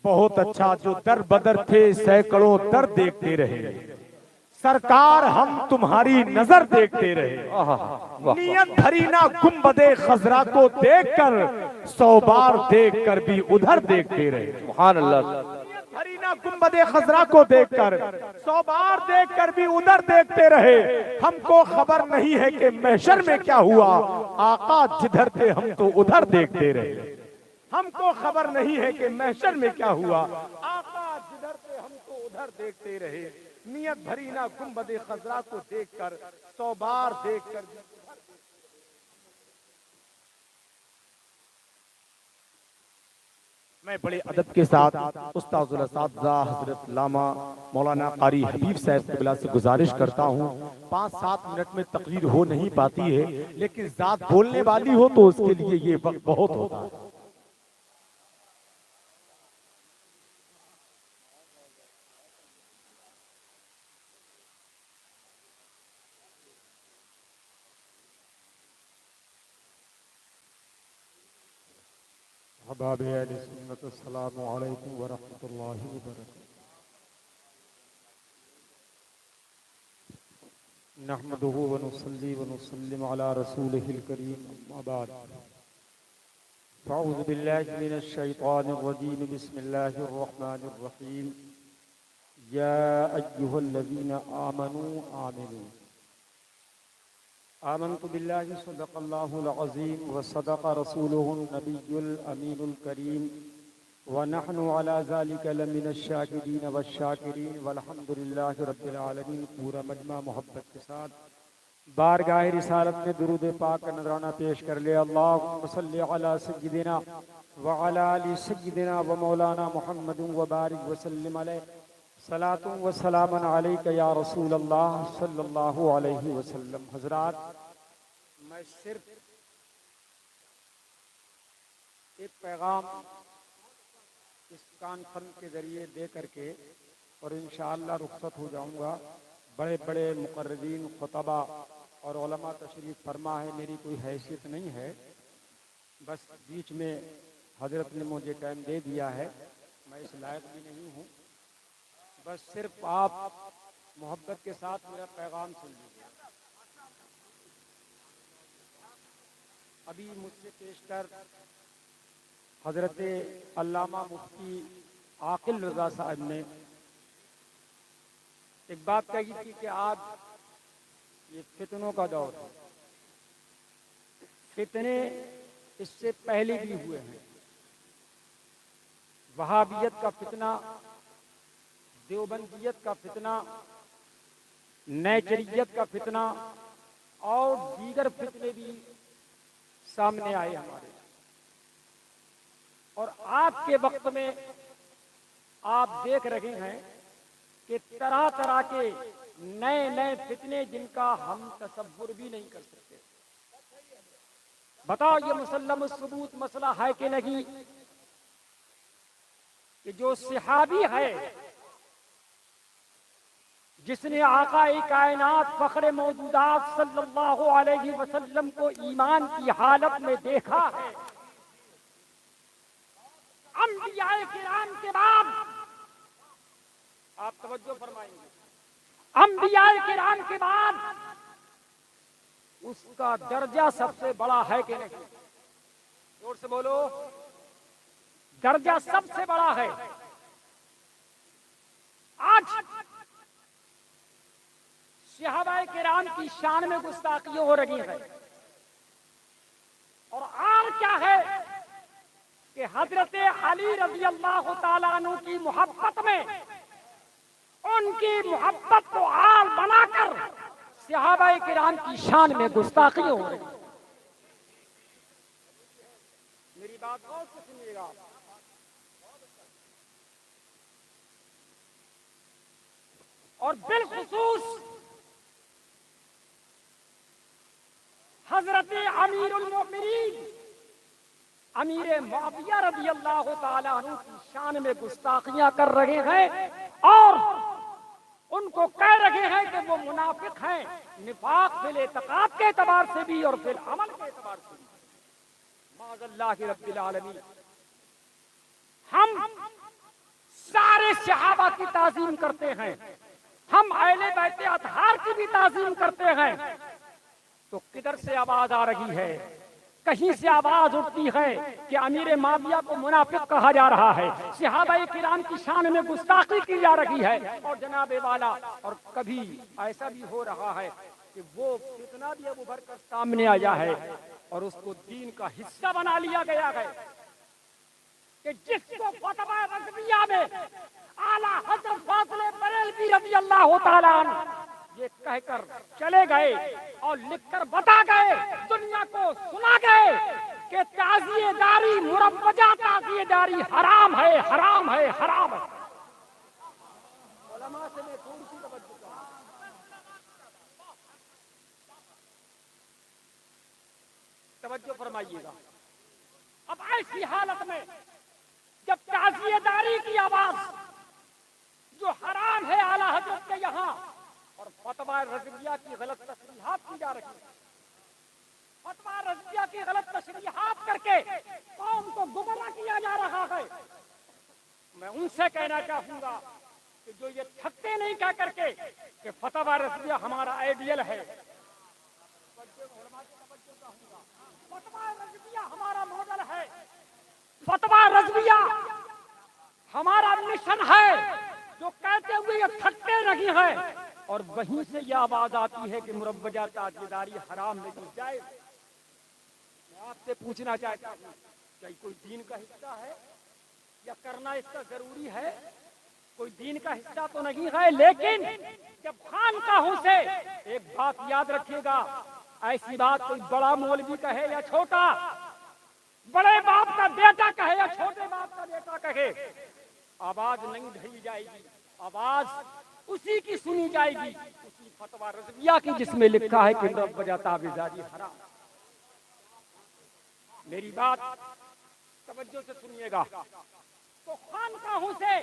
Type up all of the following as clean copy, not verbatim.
بہت اچھا جو در بدر تھے سینکڑوں در دیکھتے رہے، سرکار ہم تمہاری نظر دیکھتے رہے، نیت بھری نہ گنبد خضرا کو دیکھ کر 100 بار دیکھ کر بھی ادھر دیکھتے رہے۔ سبحان اللہ۔ بھری نہ گنبد خضرا کو دیکھ کر 100 بار دیکھ کر بھی ادھر دیکھتے رہے، ہم کو خبر نہیں ہے کہ محشر میں کیا ہوا، آقا جدھر تھے ہم تو ادھر دیکھتے رہے۔ ہم کو خبر نہیں ہے کہ محشر میں کیا ہوا، آقا جدھر تھے ہم تو ادھر دیکھتے رہے، نیت بھری نہ گنبد خضرا کو دیکھ کر 100 بار دیکھ کر بھی۔ میں بڑے ادب کے ساتھ استاذ الاساتذہ حضرت علامہ مولانا قاری حبیب صاحب قبلہ سے گزارش کرتا ہوں، 5-7 منٹ میں تقریر ہو نہیں پاتی ہے، لیکن ذات بولنے والی ہو تو اس کے لیے یہ وقت بہت ہوتا ہے۔ احباب اہل سنت، السلام علیکم ورحمۃ اللہ وبرکاتہ۔ نحمده ونصلي ونسلم على رسوله الكريم، اما بعد فاعوذ باللہ من الشیطان الرجیم، بسم اللہ الرحمن الرحیم، یا ایہا الذین آمنوا آمنوا آمنت باللہ صدق اللہ العظیم وصدق رسولہ النبی الامین الکریم ونحن على ذلك لمن الشاکرین والشاکرین والحمد للہ رب العالمین۔ پورا مجمع محبت کے ساتھ بارگاہ رسالت میں درود پاک کا نذرانہ پیش کر لے۔ اللہم صلی علی سیدنا وعلی آل سیدنا ومولانا محمد وبارک وسلم علیہ، صلاۃ و سلام علیک یا رسول اللہ صلی اللہ علیہ وسلم۔ حضرات، میں صرف ایک پیغام اس کانفرنس کے ذریعے دے کر کے اور انشاءاللہ رخصت ہو جاؤں گا۔ بڑے بڑے مقررین، خطبہ اور علماء تشریف فرما ہے، میری کوئی حیثیت نہیں ہے، بس بیچ میں حضرت نے مجھے ٹائم دے دیا ہے، میں اس لائق بھی نہیں ہوں، بس صرف آپ محبت کے ساتھ میرا پیغام سن لیجیے۔ ابھی مجھ سے پیش کر حضرت علامہ مفتی عاقل رضا صاحب نے ایک بات کہی تھی کہ آج یہ فتنوں کا دور ہے، فتنے اس سے پہلے بھی ہوئے ہیں، وہابیت کا فتنہ، دیوبندیت کا فتنہ، نیچریت کا فتنہ اور دیگر فتنے بھی سامنے آئے ہمارے، اور آج کے وقت میں آپ دیکھ رہے ہیں کہ طرح طرح کے نئے نئے فتنے جن کا ہم تصور بھی نہیں کر سکتے۔ بتاؤ یہ مسلم الثبوت مسئلہ ہے کہ نہیں کہ جو صحابی ہے جس نے آقا کائنات فخر موجودات صلی اللہ علیہ وسلم کو ایمان کی حالت میں دیکھا ہے، انبیاء کرام کے بعد، آپ توجہ فرمائیں گے، انبیاء کرام کے بعد اس کا درجہ سب سے بڑا ہے کہ نہیں؟ زور سے بولو، درجہ سب سے بڑا ہے۔ آج صحابہ کرام کی شان میں گستاخی ہو رہی ہے، اور آج کیا ہے کہ حضرت علی رضی اللہ تعالیٰ عنہ کی محبت میں ان کی محبت کو آل بنا کر صحابہ کرام کی شان میں گستاخی ہو رہی ہے۔ میری بات غور سے سنیے گا، اور بالخصوص حضرت امیر المؤمنین امیر معاویہ رضی اللہ تعالیٰ عنہ کی شان میں گستاخیاں کر رہے ہیں، اور ان کو کہہ رہے ہیں کہ وہ منافق ہیں، نفاق فی الاعتقاد کے اعتبار سے بھی اور فی العمل کے اعتبار سے بھی، معاذ اللہ رب العالمین۔ ہم صحابہ کی تعظیم کرتے ہیں, ہم اہل بیت اطہار کی بھی تعظیم کرتے ہیں, تو کدھر سے آواز آ رہی ہے؟ کہیں سے آواز اٹھتی ہے کہ امیر معاویہ کو منافق کہا جا رہا ہے, صحابہ کرام کی شان میں گستاخی کی جا رہی ہے, اور جناب والا, اور کبھی ایسا بھی ہو رہا ہے کہ وہ کتنا بھی ابو بکر سامنے آیا ہے اور اس کو دین کا حصہ بنا لیا گیا ہے, کہ جس کو فتوی رضویہ میں اعلیٰ حضرت فاضل بریلوی رضی اللہ تعالیٰ عنہ یہ کہہ کر چلے گئے اور لکھ کر بتا گئے, دنیا کو سنا گئے کہ تعزیہ داری, مروجہ تعزیہ داری حرام ہے, حرام ہے, حرام ہے. علماء سے میں تھوڑی سی توجہ فرمائیے گا. اب ایسی حالت میں جب تعزیہ داری کی آواز جو حرام ہے اعلیٰ حضرت کے یہاں, اور فتوی رضویہ کی غلط تصریحات کی جا رہی ہے, فتوی رضویہ کی غلط تشریحات کر کے قوم کو گمراہ کیا جا رہا ہے, میں ان سے کہنا چاہوں گا کہ جو یہ تھکتے نہیں کہہ کر کے کہ فتوی رضویہ ہمارا آئیڈیل ہے, فتوی رضویہ ہمارا ماڈل ہے, فتوی رضویہ ہمارا مشن ہے, جو کہتے ہوئے یہ تھکتے نہیں ہیں, اور وہیں سے یہ آواز آتی ہے کہ مروجہ تعزیہ داری حرام نہیں جائز. میں آپ سے پوچھنا چاہتا ہوں, کیا کوئی دین کا حصہ ہے یا کرنا اس کا ضروری ہے؟ کوئی دین کا حصہ تو نہیں ہے, لیکن جب خانقاہوں سے, ایک بات یاد رکھیے گا, ایسی بات کوئی بڑا مولوی کہے یا چھوٹا, بڑے باپ کا بیٹا کہے یا چھوٹے باپ کا بیٹا کہے, آواز نہیں ڈھلی جائے گی, آواز اسی کی سنی جائے گی, اسی فتوی رضویہ کی جس میں لکھا ہے کہ مروجہ تعزیہ داری حرام. میری بات توجہ سے سنیے گا. تو خانقاہوں سے,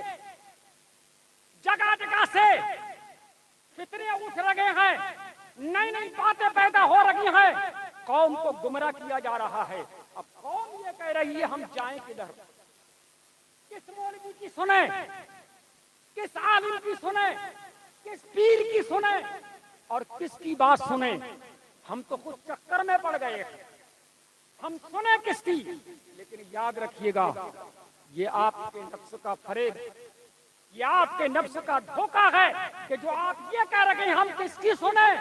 جگہ جگہ سے فتنے اٹھ رہے ہیں, نئی نئی باتیں پیدا ہو رہی ہیں, قوم کو گمراہ کیا جا رہا ہے. اب قوم یہ کہہ رہی ہے ہم جائیں کدھر؟ کس مولوی کی سنیں, کس عالم کی سنیں, کس پیر کی سنیں, اور کس کی بات سنیں؟ ہم تو خود چکر میں پڑ گئے ہیں, ہم سنیں کس کی؟ لیکن یاد رکھیے گا, یہ آپ کے نفس کا فریب, یہ آپ کے نفس کا دھوکہ ہے کہ جو آپ یہ کہہ رہے ہیں ہم کس کی سنیں,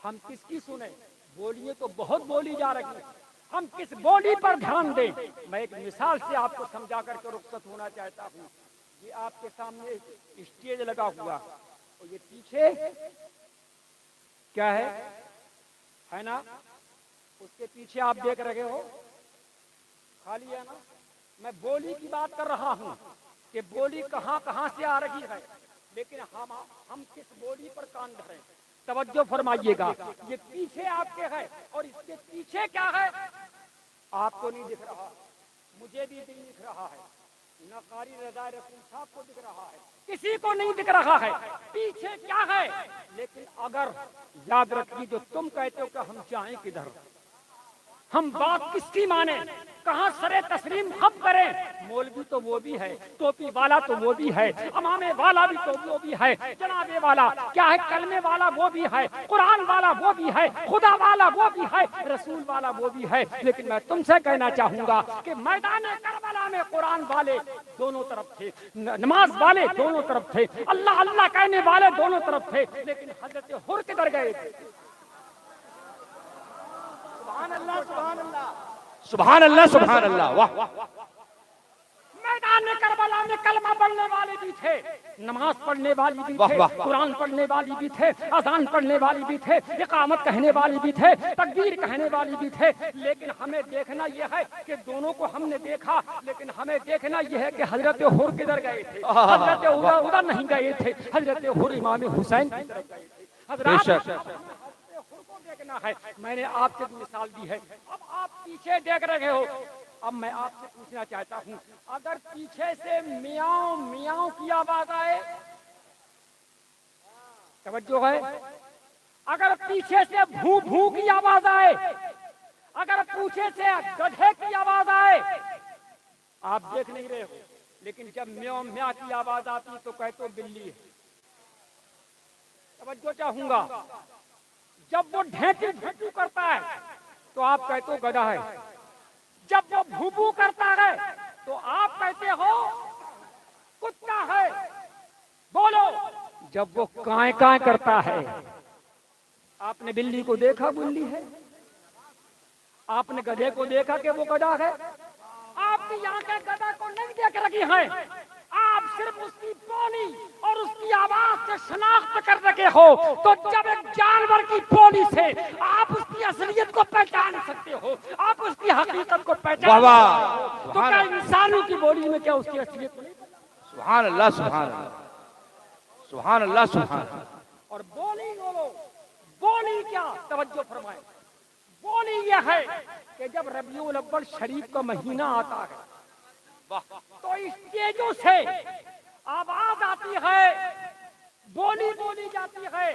ہم کس کی سنیں؟ بولیے تو بہت بولی جا رہی ہے, ہم کس بولی پر دھیان دیں؟ میں ایک مثال سے آپ کو سمجھا کر کے رخصت ہونا چاہتا ہوں. یہ آپ کے سامنے اسٹیج لگا ہوا, اور یہ پیچھے کیا ہے نا, اس کے پیچھے آپ دیکھ رہے ہو خالی ہے نا. میں بولی کی بات کر رہا ہوں کہ بولی کہاں کہاں سے آ رہی ہے, لیکن ہم کس بولی پر کان دھریں؟ توجہ فرمائیے گا. یہ پیچھے آپ کے ہے, اور اس کے پیچھے کیا ہے آپ کو نہیں دکھ رہا, مجھے بھی نہیں دکھ رہا ہے, نہ قاری رضا رسول صاحب کو دکھ رہا ہے, کسی کو نہیں دکھ رہا ہے پیچھے کیا ہے. لیکن اگر یاد رکھیے, جو تم کہتے ہو کہ ہم جائیں کدھر, ہم بات کس کی مانیں, کہاں سرے تسلیم ہم کریں؟ مولوی تو وہ بھی ہے, ٹوپی والا تو وہ بھی ہے, امامے والا بھی تو وہ بھی ہے, جنابے والا کیا ہے, کلمے والا وہ بھی ہے, قرآن والا وہ بھی ہے, خدا والا وہ بھی ہے, رسول والا وہ بھی ہے. لیکن میں تم سے کہنا چاہوں گا کہ میدان کربلا میں قرآن والے دونوں طرف تھے, نماز والے دونوں طرف تھے, اللہ اللہ کہنے والے دونوں طرف تھے, لیکن حضرت حر کدھر گئے تھے؟ سبحان اللہ, سبحان اللہ, سبحان اللہ, سبحان اللہ. واہ, میدان کربلا میں کلمہ پڑھنے والے بھی تھے, نماز پڑھنے والی بھی تھے, قرآن پڑھنے والی بھی تھے, اذان پڑھنے والی بھی تھے, اقامت کہنے والی بھی تھے, تکبیر کہنے والی بھی تھے. لیکن ہمیں دیکھنا یہ ہے کہ دونوں کو ہم نے دیکھا, لیکن ہمیں دیکھنا یہ ہے کہ حضرت حر کدھر گئے تھے؟ حضرت ادھر نہیں گئے تھے, حضرت حر امام حسین کی طرف گئے تھے. حضرات کو دیکھنا ہے. میں نے آپ سے مثال دی ہے, اب آپ پیچھے دیکھ رہے ہو. اب میں آپ سے پوچھنا چاہتا ہوں, اگر پیچھے سے میاؤں میاؤں کی آواز آئے, توجہ ہے, اگر پیچھے سے بھو بھو کی آواز آئے, اگر پیچھے سے گدھے کی آواز آئے, آپ دیکھ نہیں رہے ہو, لیکن جب میاں میاں کی آواز آتی تو کہتے ہو بلی ہے. توجہ چاہوں گا. جب وہ ڈھینچو ڈھینچو کرتا ہے تو آپ کہتے ہو گدھا ہے. جب وہ بھو بھو کرتا ہے تو آپ کہتے ہو کتا ہے. بولو. جب وہ کائیں کائیں کرتا ہے آپ نے بلی کو دیکھا بلی ہے؟ آپ نے گدھے کو دیکھا کہ وہ گدھا ہے؟ آپ کی آنکھیں گدھا کو نہیں دیکھ رہی ہیں. آپ صرف اس کی بولی اور اس کی آواز سے شناخت کر رکھے ہو. تو جب ایک جانور کی بولی سے آپ اس کی اصلیت کو پہچان سکتے ہو, آپ اس کی حقیقت کو پہچان سکتے ہو, تو کیا انسانوں کی بولی میں کیا اس کی اصلیت نہیں؟ سبحان اللہ سبحان اللہ سبحان اللہ سبحان اللہ. اور بولی بولو. بولی کیا؟ توجہ فرمائیں. بولی یہ ہے کہ جب ربیع الاول شریف کا مہینہ آتا ہے تو اسٹیجوں سے آواز آتی ہے, بولی بولی جاتی ہے.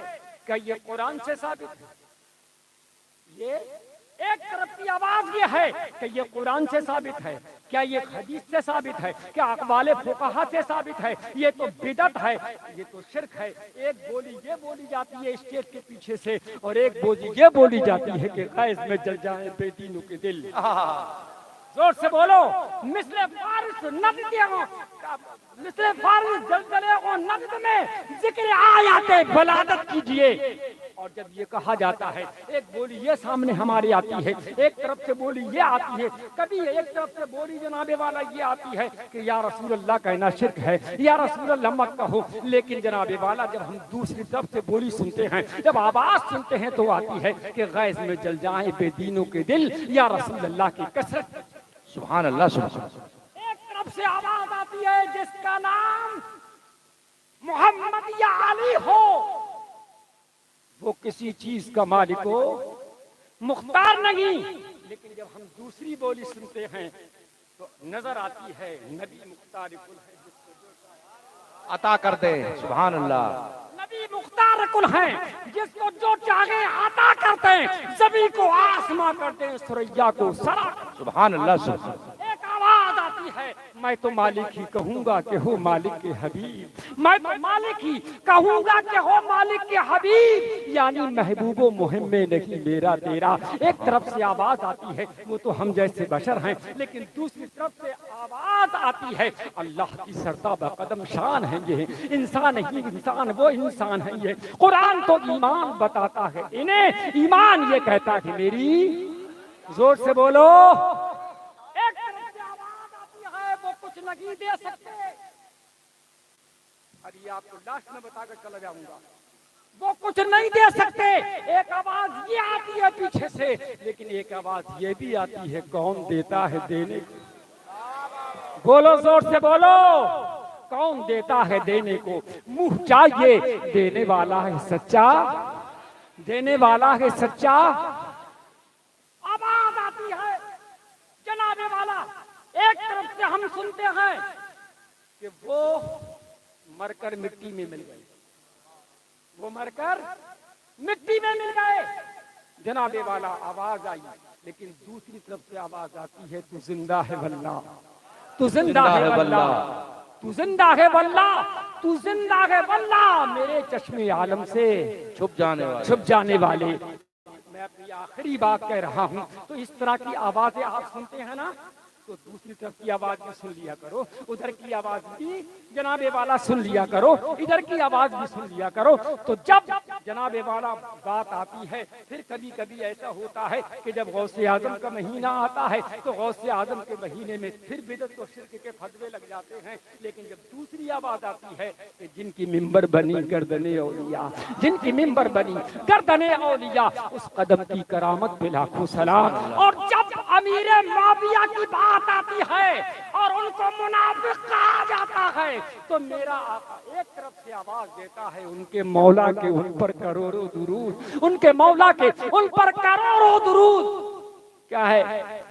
کہ یہ قرآن سے ثابت ہے. یہ ایک طرف کی آواز یہ ہے کہ یہ قرآن سے ثابت ہے. کیا یہ حدیث سے ثابت ہے؟ کیا اقوال فقہا سے ثابت ہے؟ یہ تو بدعت ہے, یہ تو شرک ہے. ایک بولی یہ بولی جاتی ہے اسٹیج کے پیچھے سے, اور ایک بولی یہ بولی جاتی ہے کہ غیظ میں جل جائیں بے دینوں کے دل. زور سے بولو. مثل فارس نبض مثل فارس زلزلے اور نبض میں ذکر آیات بلادت کیجئے. اور جب یہ کہا جاتا ہے ایک بولی یہ سامنے ہمارے آتی ہے, ایک طرف سے بولی یہ آتی ہے, کبھی ایک طرف سے بولی جناب والا یہ آتی ہے کہ یا رسول اللہ کہنا شرک ہے, یا رسول اللہ مت کہو. لیکن جناب والا جب ہم دوسری طرف سے بولی سنتے ہیں, جب آواز سنتے ہیں تو آتی ہے کہ غیظ میں جل جائیں بے دینوں کے دل, یا رسول اللہ کی کثرت. سبحان اللہ سبحان اللہ. ایک طرف سے آواز آتی ہے جس کا نام محمد یا علی ہو, وہ کسی چیز کا مالک ہو, مختار نہیں. لیکن جب ہم دوسری بولی سنتے ہیں تو نظر آتی ہے نبی مختار کل ہے جس کو عطا کر دے. سبحان اللہ. نبی مختار کل ہیں جس کو جو چاہے عطا کرتے ہیں. زمین کو آسماں کرتے ہیں, ثریا کو سرا. سبحان اللہ سبحان اللہ. ایک آواز آتی ہے میں تو مالک ہی کہوں گا کہ ہو مالک کے حبیب. میں تو مالک ہی کہوں گا کہ ہو مالک کے حبیب. یعنی محبوب و مہم میں نہیں میرا تیرا. ایک طرف سے آواز آتی ہے وہ تو ہم جیسے بشر ہیں, لیکن دوسری طرف سے آواز آتی ہے اللہ کی سرتابہ قدم شان ہے یہ انسان ہی انسان, وہ انسان ہے یہ. قرآن تو ایمان بتاتا ہے انہیں, ایمان یہ کہتا ہے میری. زور سے بولو. ایک طرف سے آواز آتی ہے وہ کچھ نہیں دے سکتے. ابھی آپ کو لاسٹ میں بتا کر چلا جاؤں گا. وہ کچھ نہیں دے سکتے. ایک آواز یہ آتی ہے پیچھے سے, لیکن ایک آواز یہ بھی آتی ہے کون دیتا ہے دینے کو. بولو زور سے بولو. کون دیتا ہے دینے کو؟ منہ چاہیے, دینے والا ہے سچا, دینے والا ہے سچا. آواز آتی ہے جناب والا. ایک طرف سے ہم سنتے ہیں کہ وہ مر کر مٹی میں مل گئے, وہ مر کر مٹی میں مل گئے. جناب والا آواز آئی, لیکن دوسری طرف سے آواز آتی ہے تو زندہ ہے واللہ, تو زندہ ہے واللہ, تو زندہ ہے واللہ, تو زندہ ہے واللہ. میرے چشمے عالم سے چھپ جانے والے. میں اپنی آخری بات کہہ رہا ہوں. تو اس طرح کی آوازیں آپ سنتے ہیں نا, تو دوسری طرف کی آواز بھی سن لیا کرو, ادھر کی آواز بھی جناب والا سن لیا کرو, ادھر کی آواز بھی سن لیا کرو. تو جب جناب والا بات آتی ہے, پھر کبھی کبھی ایسا ہوتا ہے کہ جب غوث اعظم کا مہینہ آتا ہے تو غوث اعظم کے مہینے میں پھر بدعت و شرک کے فتوے لگ جاتے ہیں. لیکن جب دوسری آواز آتی ہے کہ جن کی ممبر بنی گردنے اولیاء, جن کی ممبر بنی گردنے اولیاء, اس قدم کی کرامت پہ لاکھوں سلام. اور جب امیر معاویہ کی بات آتی ہے اور ان کو منافق کہا جاتا ہے, تو میرا آقا ایک طرف سے آواز دیتا ہے ان کے مولا کے ان پر کروڑوں درود, ان کے مولا کے ان پر کروڑوں درود. کیا ہے؟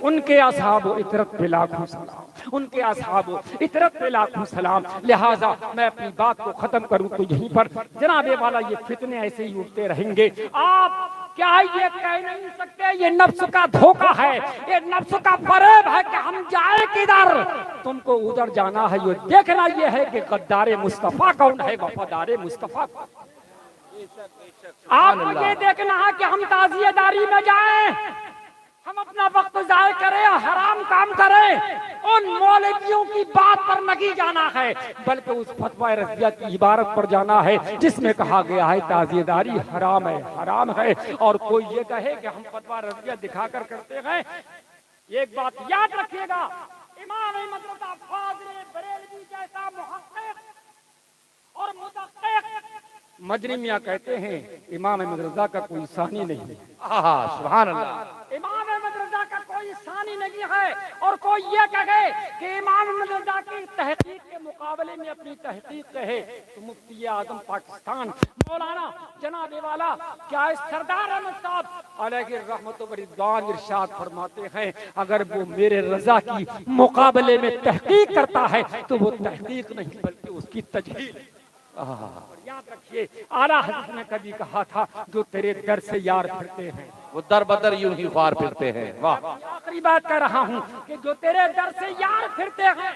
ان کے اصحاب و اطرت پہ لاکھوں سلام, ان کے اصحاب و اطرت پہ لاکھوں سلام. لہٰذا میں اپنی بات کو ختم کروں تو یہیں پر جناب والا یہ فتنے ایسے ہی اٹھتے رہیں گے. آپ کیا یہ کہہ نہیں سکتے یہ نفس کا دھوکہ ہے، یہ نفس کا فریب ہے کہ ہم جائیں کدھر، تم کو ادھر جانا ہے، یہ دیکھنا یہ ہے کہ غدار مصطفیٰ کون ہے، وفادار مصطفیٰ کون ہے۔ آپ کو یہ دیکھنا ہے کہ ہم تعزیہ داری میں جائیں، ہم اپنا وقت ضائع کریں، حرام کام کریں، ان مولویوں کی بات پر نہیں جانا ہے، بلکہ اس فتویٰ رضیہ کی عبارت پر جانا ہے جس میں کہا گیا ہے تعزیہ داری حرام ہے، حرام ہے۔ اور کوئی یہ کہے کہ ہم فتویٰ رضیہ دکھا کر کرتے ہیں، ایک بات یاد رکھیے گا، امام احمد رضا فاضل بریلوی جیسا محقق اور مدقق مدنی میاں کہتے ہیں امام احمد رضا کا کوئی ثانی نہیں ہے۔ سبحان اللہ۔ امام احمد رضا کا کوئی ثانی نہیں ہے، اور کوئی یہ کہے کہ امام احمد رضا کی تحقیق کے مقابلے میں اپنی تحقیق کہے تو مفتی اعظم پاکستان مولانا جناب والا کیا سردار احمد صاحب علیہ رحمت و رضوان ارشاد فرماتے ہیں اگر وہ میرے رضا کی مقابلے میں تحقیق کرتا ہے تو وہ تحقیق نہیں بلکہ اس کی تجہیل۔ یاد رکھیے اعلیٰ حضرت نے کبھی کہا تھا جو تیرے در سے یار پھرتے ہیں وہ در بدر یوں ہی خوار پھرتے ہیں۔ واہ، آخری بات کہہ رہا ہوں کہ جو تیرے در سے یار پھرتے ہیں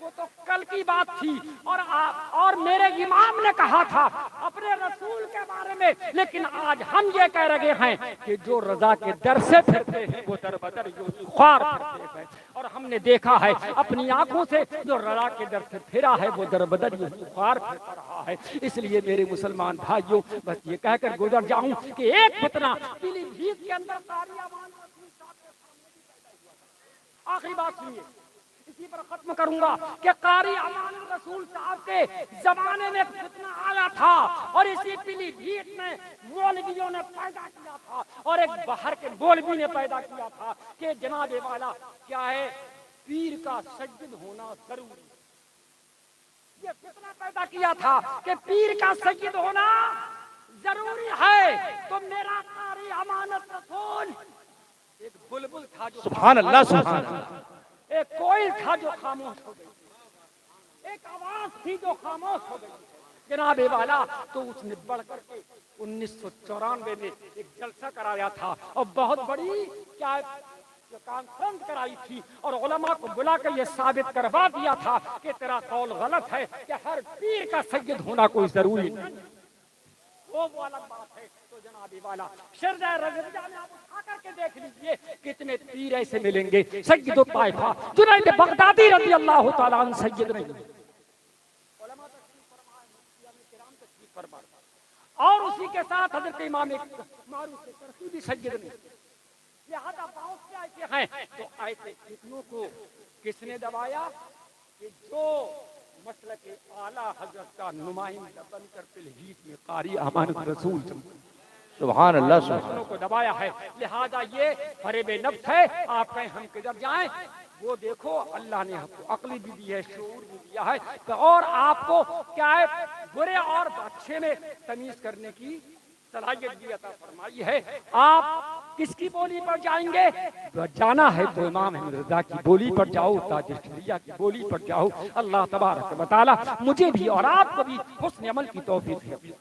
وہ تو کل کی بات تھی، اور میرے امام نے کہا تھا اپنے رسول کے بارے میں، لیکن آج ہم یہ کہہ رہے ہیں کہ جو رضا کے در سے پھرتے ہیں وہ در بدر یوں ہی خوار پھرتے ہیں، اور ہم نے دیکھا ہے اپنی آنکھوں سے جو رضا کے در سے پھرا ہے وہ در بدر یوں ہی خوار پھرتا رہا ہے۔ اس لیے میرے مسلمان بھائیوں بس یہ کہہ کر گزر جاؤں کہ ایک فتنہ پیلی بھیت کے اندر قاری امان رسول صاحب کے سامنے بھی پیدا ہوا تھا۔ آخری بات سنیے، اسی پر ختم کروں گا کہ قاری امان رسول صاحب کے زمانے میں فتنہ آیا تھا، اور اسی پیلی بھیت میں مولویوں نے پیدا کیا تھا، اور ایک باہر کے مولوی نے پیدا کیا تھا کہ جناب والا کیا ہے پیر کا سجد ہونا ضروری، یہ فتنہ پیدا کیا تھا کہ پیر کا سجد ہونا ضروری ہے۔ تو میرا قاری امانت رسول ایک بلبل تھا جو سبحان اللہ، سبحان اللہ، ایک کوئل تھا جو خاموش ہو گئی، ایک آواز تھی جو خاموش ہو گئی جناب والا۔ تو اس نے بڑھ کر کے 1994 میں ایک جلسہ کرایا تھا، اور بہت بڑی کیا کانفرنس کرائی تھی، اور علماء کو بلا کر یہ ثابت کروا دیا تھا کہ تیرا قول غلط ہے کہ ہر پیر کا سید ہونا کوئی ضروری نہیں، وہ الگ بات ہے۔ تو جناب والا شرح رضیہ میں آپ اٹھا کر کے دیکھ لیجئے کتنے پیر ایسے ملیں گے، سید الطائفہ جنید بغدادی رضی اللہ تعالیٰ عنہ سید نہیں، علماء تشریف فرمائے، مفتیان کرام تشریف فرمائے، اور اسی کے ساتھ حضرت امام معروف کرسی بھی سید نہیں۔ لہذا بہت سے ایسے ہیں، تو ایسے فتنوں کو کس نے دبایا کہ جو مسلک اعلیٰ حضرت کا نمائندہ بن کر تلحیق میں قاری امانت رسول سبحان اللہ، سبحان اللہ کو دبایا ہے۔ لہذا یہ فریب نفس ہے، آپ کہیں ہم کدھر جائیں، وہ دیکھو اللہ نے ہم کو عقل بھی دی ہے، شعور بھی دیا ہے، اور آپ کو کیا ہے برے اور اچھے میں تمیز کرنے کی صلاحیت بھی عطا فرمائی ہے۔ آپ کس کی بولی پر جائیں گے؟ جانا ہے تو امام احمد رضا کی بولی پر جاؤ، تاج شریعہ کی بولی پر جاؤ۔ اللہ تبارک و تعالی مجھے بھی اور آپ کو بھی حسن عمل کی توفیق دے۔